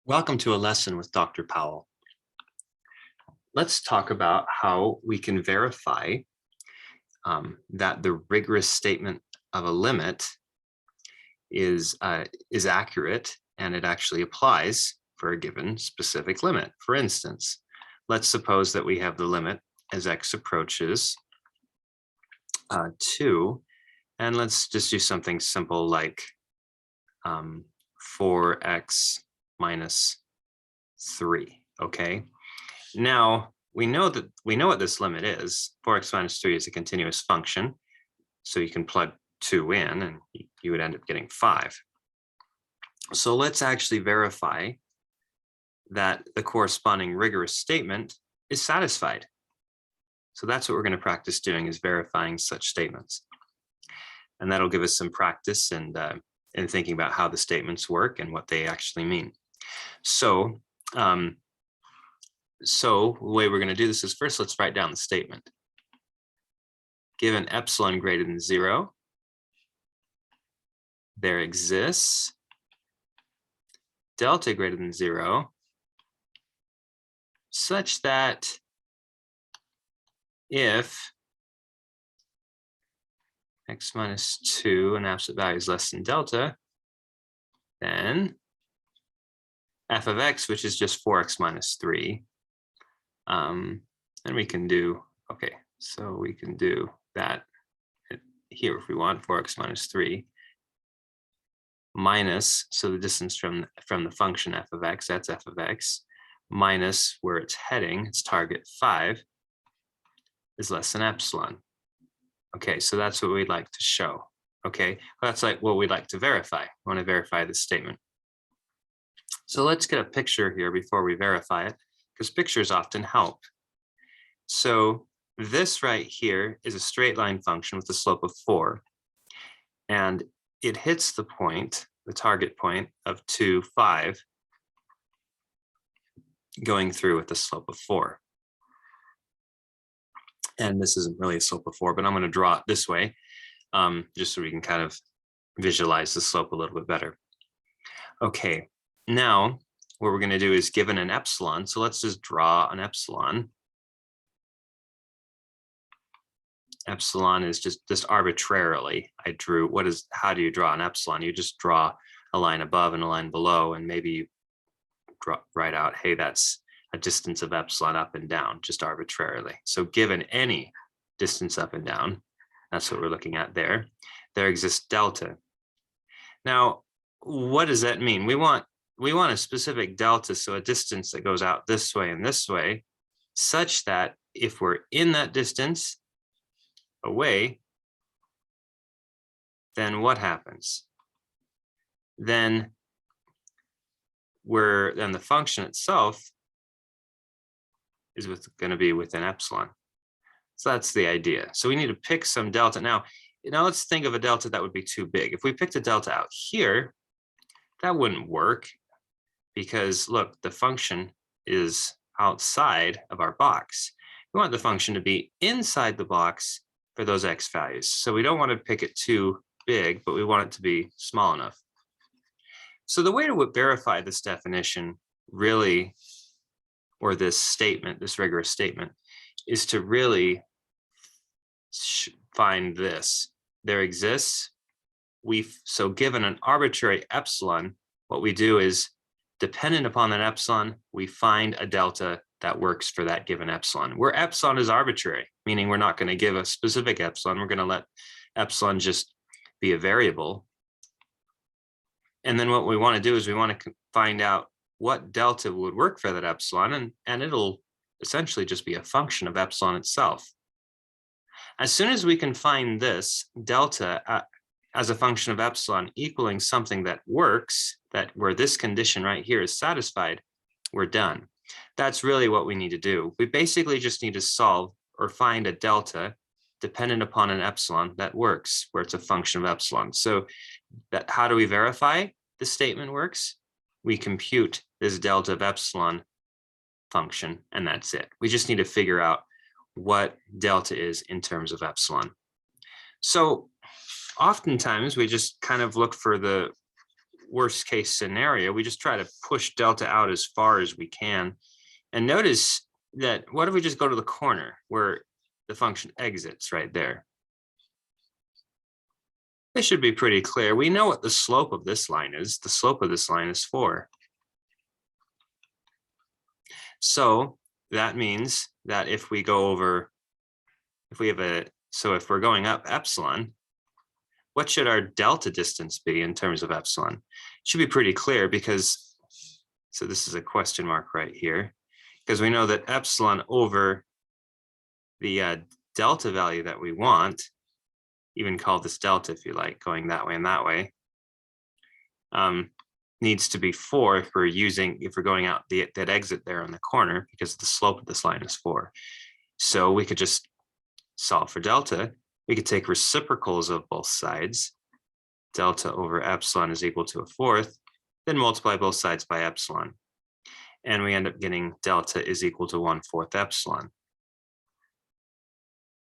Welcome to a lesson with Dr. Powell. Let's talk about how we can verify that the rigorous statement of a limit is accurate and it actually applies for a given specific limit. For instance, let's suppose that we have the limit as x approaches 2, and let's just do something simple like 4x minus 3. Okay, now we know what this limit is. 4x minus 3 is a continuous function, so you can plug 2 in and you would end up getting 5. So let's actually verify that the corresponding rigorous statement is satisfied. So that's what we're going to practice doing, is verifying such statements, and that'll give us some practice and in thinking about how the statements work and what they actually mean. So the way we're going to do this is, first let's write down the statement. Given epsilon greater than 0, there exists delta greater than 0 such that if x minus 2 an absolute value is less than delta, then f of x, which is just 4x minus 3, and we can do, okay, so we can do that here if we want, 4x minus 3 minus, so the distance from the function f of x, that's f of x, minus where it's heading, its target 5, is less than epsilon. Okay, so that's what we'd like to show. Okay, that's like what we'd like to verify. We want to verify this statement. So let's get a picture here before we verify it, because pictures often help. So this right here is a straight line function with a slope of 4, and it hits the point, the target point of 2, 5, going through with a slope of 4. And this isn't really a slope of 4, but I'm going to draw it this way, just so we can kind of visualize the slope a little bit better. Okay, now what we're going to do is, given an epsilon, so let's just draw an epsilon. Epsilon is just arbitrarily, I drew, how do you draw an epsilon? You just draw a line above and a line below, and maybe you write out, hey, that's a distance of epsilon up and down, just arbitrarily. So given any distance up and down, that's what we're looking at there, there exists delta. Now, what does that mean? We want a specific delta, so a distance that goes out this way and this way, such that if we're in that distance away, then what happens? Then the function itself is going to be within epsilon. So that's the idea. So we need to pick some delta. Now let's think of a delta that would be too big. If we picked a delta out here, that wouldn't work, because look, the function is outside of our box. We want the function to be inside the box for those x values. So we don't want to pick it too big, but we want it to be small enough. So the way to verify this definition really, or this statement, this rigorous statement, is to really find this. There exists, so given an arbitrary epsilon, what we do is, dependent upon that epsilon, we find a delta that works for that given epsilon, where epsilon is arbitrary, meaning we're not going to give a specific epsilon. We're going to let epsilon just be a variable. And then what we want to do is we want to find out what delta would work for that epsilon, and it'll essentially just be a function of epsilon itself. As soon as we can find this delta as a function of epsilon equaling something that works, where this condition right here is satisfied, we're done. That's really what we need to do. We basically just need to solve or find a delta dependent upon an epsilon that works, where it's a function of epsilon. So how do we verify the statement works? We compute this delta of epsilon function, and that's it. We just need to figure out what delta is in terms of epsilon. So oftentimes we just kind of look for worst case scenario, we just try to push delta out as far as we can. And notice that what if we just go to the corner where the function exits right there? This should be pretty clear. We know what the slope of this line is. The slope of this line is 4. So that means that if we go over, if we're going up epsilon, what should our delta distance be in terms of epsilon? It should be pretty clear because, so this is a question mark right here, because we know that epsilon over the delta value that we want, even call this delta if you like, going that way and that way, needs to be 4 if we're going out that exit there on the corner, because the slope of this line is 4. So we could just solve for delta. We could take reciprocals of both sides. Delta over epsilon is equal to 1/4, then multiply both sides by epsilon. And we end up getting delta is equal to 1/4 epsilon.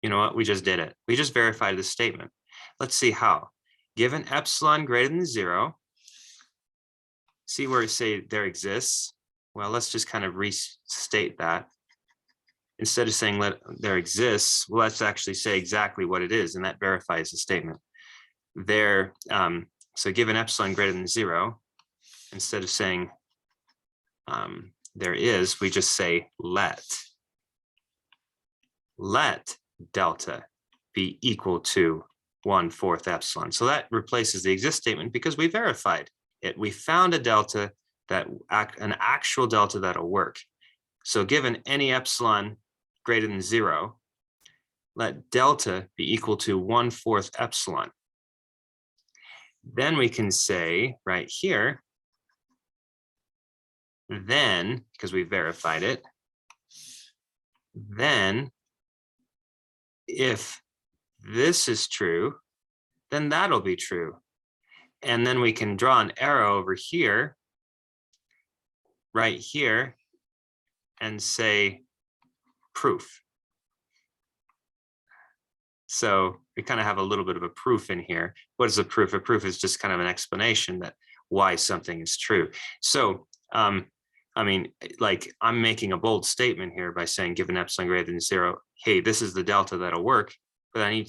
You know what? We just did it. We just verified the statement. Let's see how. Given epsilon greater than 0, see where it say there exists? Well, let's just kind of restate that. Instead of saying there exists, well, let's actually say exactly what it is, and that verifies the statement. There, so given epsilon greater than 0, instead of saying there is, we just say let delta be equal to 1/4 epsilon. So that replaces the exist statement because we verified it. We found a delta an actual delta that'll work. So given any epsilon greater than 0, let delta be equal to 1/4 epsilon. Then we can say right here, then, because we verified it, then if this is true, then that'll be true. And then we can draw an arrow over here, right here, and say proof. So we kind of have a little bit of a proof in here. What is a proof? A proof is just kind of an explanation that why something is true. So, I mean, like I'm making a bold statement here by saying given epsilon greater than 0, hey, this is the delta that'll work, but I need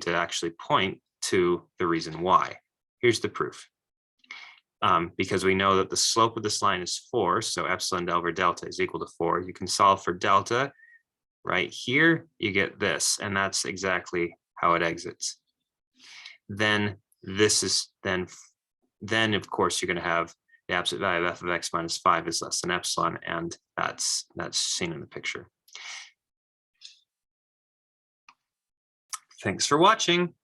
to actually point to the reason why. Here's the proof. Because we know that the slope of this line is 4, so epsilon over delta is equal to 4. You can solve for delta. Right here, you get this, and that's exactly how it exits. Then this is then of course you're going to have the absolute value of f of x minus 5 is less than epsilon, and that's seen in the picture. Thanks for watching.